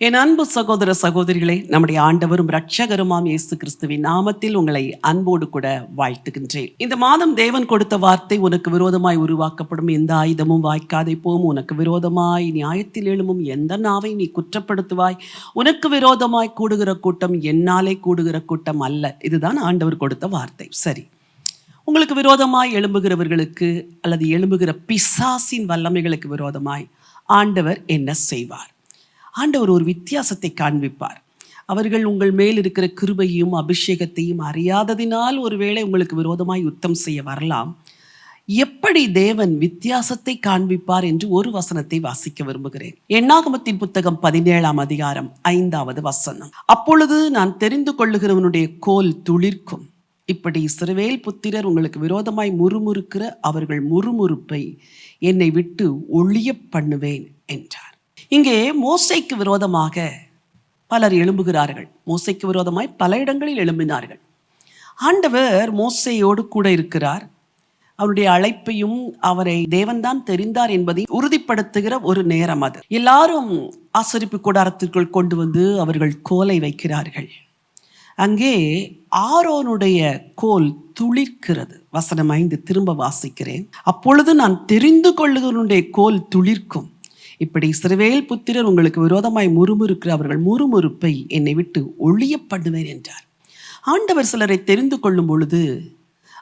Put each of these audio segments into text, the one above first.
என் அன்பு சகோதர சகோதரிகளே, நம்முடைய ஆண்டவரும் இரட்சகருமாம் இயேசு கிறிஸ்துவின் நாமத்தில் உங்களை அன்போடு கூட வாழ்த்துகின்றேன். இந்த மாதம் தேவன் கொடுத்த வார்த்தை, உனக்கு விரோதமாய் உருவாக்கப்படும் எந்த ஆயுதமும் வாய்க்காதே போம், உனக்கு விரோதமாய் நியாயத்தில் எழும்பும் எந்த நாவை நீ குற்றப்படுத்துவாய், உனக்கு விரோதமாய் கூடுகிற கூட்டம் என்னாலே கூடுகிற கூட்டம் அல்ல. இதுதான் ஆண்டவர் கொடுத்த வார்த்தை. சரி, உங்களுக்கு விரோதமாய் எழும்புகிறவர்களுக்கு அல்லது எழும்புகிற பிசாசின் வல்லமைகளுக்கு விரோதமாய் ஆண்டவர் என்ன செய்வார்? ஆண்டவர் ஒரு வித்தியாசத்தை காண்பிப்பார். அவர்கள் உங்கள் மேல் இருக்கிற கிருபையும் அபிஷேகத்தையும் அறியாததினால் ஒருவேளை உங்களுக்கு விரோதமாய் யுத்தம் செய்ய வரலாம். எப்படி தேவன் வித்தியாசத்தை காண்பிப்பார் என்று ஒரு வசனத்தை வாசிக்க விரும்புகிறேன். எண்ணாகமத்தின் புத்தகம் 17ஆம் அதிகாரம் 5வது வசனம். அப்பொழுது நான் தெரிந்து கொள்ளுகிறவனுடைய கோல் துளிர்க்கும். இப்படி இஸ்ரவேல் புத்திரர் உங்களுக்கு விரோதமாய் முறுமுறுக்கிற அவர்கள் முறுமுறுப்பை என்னை விட்டு ஒழிய பண்ணுவேன் என்றார். இங்கே மோசேக்கு விரோதமாக பலர் எழும்புகிறார்கள். மோசேக்கு விரோதமாய் பல இடங்களில் எழும்பினார்கள். ஆண்டவர் மோசேயோடு கூட இருக்கிறார். அவருடைய அழைப்பையும் அவரை தேவன்தான் தெரிந்தார் என்பதை உறுதிப்படுத்துகிற ஒரு நேரம் அது. எல்லாரும் ஆசரிப்பு கூடாரத்திற்குள் கொண்டு வந்து அவர்கள் கோலை வைக்கிறார்கள். அங்கே ஆரோனுடைய கோல் துளிர்க்கிறது. வசனம் 5 திரும்ப வாசிக்கிறேன். அப்பொழுது நான் தெரிந்து கொள்ளுகிறவனுடைய கோல் துளிர்க்கும். இப்படி இஸ்ரவேல் புத்திரர் உங்களுக்கு விரோதமாய் முறுமுறுக்கிற அவர்கள் முறுமுறுப்பை என்னை விட்டு ஒழிய பண்ணுவேன் என்றார். ஆண்டவர் சிலரை தெரிந்து கொள்ளும் பொழுது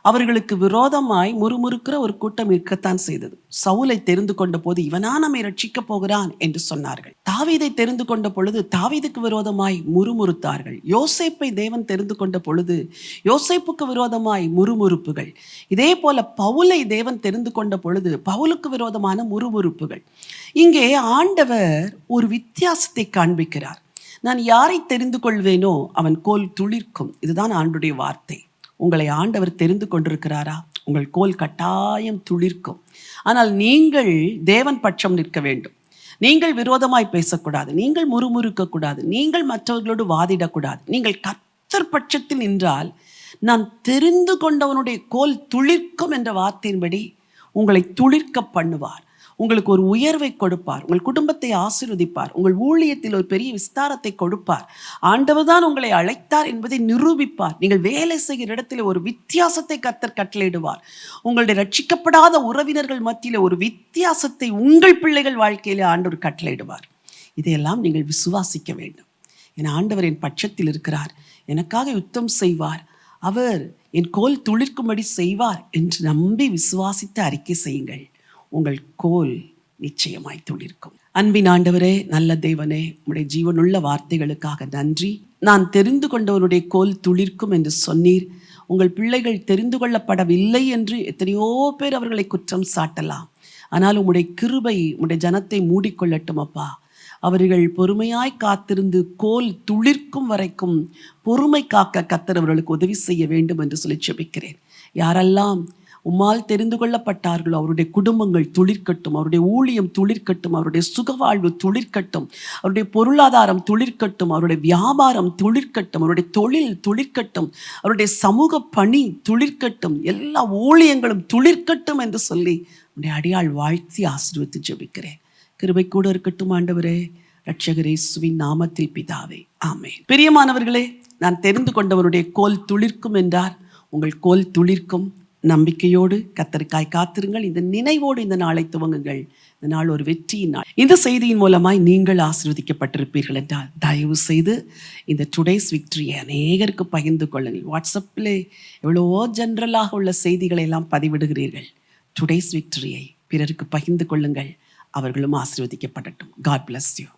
அவர்களுக்கு விரோதமாய் முறுமுறுக்கிற ஒரு கூட்டம் இருக்கத்தான் செய்தது. சவுலை தெரிந்து கொண்ட போது இவனா நம்மை ரட்சிக்கப் போகிறான் என்று சொன்னார்கள். தாவீதை தெரிந்து கொண்ட பொழுது தாவீதுக்கு விரோதமாய் முறுமுறுத்தார்கள். யோசேப்பை தேவன் தெரிந்து கொண்ட பொழுது யோசேப்புக்கு விரோதமாய் முறுமுறுப்புகள். இதே போல பவுலை தேவன் தெரிந்து கொண்ட பொழுது பவுலுக்கு விரோதமான முறுமுறுப்புகள். இங்கே ஆண்டவர் ஒரு வித்தியாசத்தை காண்பிக்கிறார். நான் யாரை தெரிந்து கொள்வேனோ அவன் கோல் துளிர்க்கும். இதுதான் ஆண்டுடைய வார்த்தை. உங்களை ஆண்டவர் தெரிந்து கொண்டிருக்கிறாரா? உங்கள் கோல் கட்டாயம் துளிர்க்கும். ஆனால் நீங்கள் தேவன் பட்சம் நிற்க வேண்டும். நீங்கள் விரோதமாய் பேசக்கூடாது, நீங்கள் முறுமுறுக்கக்கூடாது, நீங்கள் மற்றவர்களோடு வாதிடக்கூடாது. நீங்கள் கர்த்தர் பட்சத்தில் நின்றால் நான் தெரிந்து கொண்டவனுடைய கோல் துளிர்க்கும் என்ற வார்த்தையின்படி உங்களை துளிர்க்க பண்ணுவார். உங்களுக்கு ஒரு உயர்வை கொடுப்பார். உங்கள் குடும்பத்தை ஆசீர்வதிப்பார். உங்கள் ஊழியத்தில் ஒரு பெரிய விஸ்தாரத்தை கொடுப்பார். ஆண்டவர் தான் உங்களை அழைத்தார் என்பதை நிரூபிப்பார். நீங்கள் வேலை செய்கிற இடத்துல ஒரு வித்தியாசத்தை கர்த்தர் கட்டளையிடுவார். உங்களுடைய ரட்சிக்கப்படாத உறவினர்கள் மத்தியில் ஒரு வித்தியாசத்தை உங்கள் பிள்ளைகள் வாழ்க்கையிலே ஆண்டவர் கட்டளையிடுவார். இதையெல்லாம் நீங்கள் விசுவாசிக்க வேண்டும். என் ஆண்டவர் என் பட்சத்தில் இருக்கிறார், எனக்காக யுத்தம் செய்வார், அவர் என் கோல் துளிர்க்கும்படி செய்வார் என்று நம்பி விசுவாசித்து அறிக்கை செய்யுங்கள். உங்கள் கோல் நிச்சயமாய் துளிர்க்கும். அன்பின் ஆண்டவரே, நல்ல தேவனே, உம்முடைய ஜீவனுள்ள வார்த்தைகளுக்காக நன்றி. நான் தெரிந்து கொண்டவனுடைய கோல் துளிர்க்கும் என்று சொன்னீர். உங்கள் பிள்ளைகள் தெரிந்து கொள்ளப்படவில்லை என்று எத்தனையோ பேர் அவர்களை குற்றம் சாட்டலாம். ஆனால் உம்முடைய கிருபை உம்முடைய ஜனத்தை மூடிக்கொள்ளட்டும் அப்பா. அவர்கள் பொறுமையாய் காத்திருந்து கோல் துளிர்க்கும் வரைக்கும் பொறுமை காக்க கர்த்தர் அவர்களுக்கு உதவி செய்ய வேண்டும் என்று சொல்லி ஜெபிக்கிறேன். யாரெல்லாம் உம்மால் தெரிந்து கொள்ளப்பட்டார்களோ அவருடைய குடும்பங்கள் துளிர்க்கட்டும், அவருடைய ஊழியம் துளிர்க்கட்டும், அவருடைய சுகவாழ்வு துளிர்க்கட்டும், அவருடைய பொருளாதாரம் துளிர்க்கட்டும், அவருடைய வியாபாரம் துளிர்க்கட்டும், அவருடைய தொழில் துளிர்க்கட்டும், அவருடைய சமூக பணி துளிர்க்கட்டும், எல்லா ஊழியங்களும் துளிர்க்கட்டும் என்று சொல்லி உடைய அடியாள் வாழ்த்தி ஆசீர்வதித்து ஜெபிக்கிறேன். கிருபை கூட இருக்கட்டும் ஆண்டவரே, இரட்சகர் இயேசுவின் நாமத்தில் பிதாவே, ஆமென். பிரியமானவர்களே, நான் தெரிந்து கொண்டவருடைய கோல் துளிர்க்கும் என்றார். உங்கள் கோல் துளிர்க்கும். நம்பிக்கையோடு கர்த்தருக்காய் காத்திருங்கள். இந்த நினைவோடு இந்த நாளை துவங்குங்கள். இந்த நாள் ஒரு வெற்றியின் நாள். இந்த செய்தியின் மூலமாய் நீங்கள் ஆசீர்வதிக்கப்பட்டிருப்பீர்கள் என்றால் தயவு செய்து இந்த டுடேஸ் விக்டரியை அநேகருக்கு பகிர்ந்து கொள்ளுங்கள். வாட்ஸ்அப்பில் எவ்வளவோ ஜென்ரலாக உள்ள செய்திகளை எல்லாம் பதிவிடுகிறீர்கள். டுடேஸ் விக்டரியை பிறருக்கு பகிர்ந்து கொள்ளுங்கள். அவர்களும் ஆசீர்வதிக்கப்படட்டும். God bless you.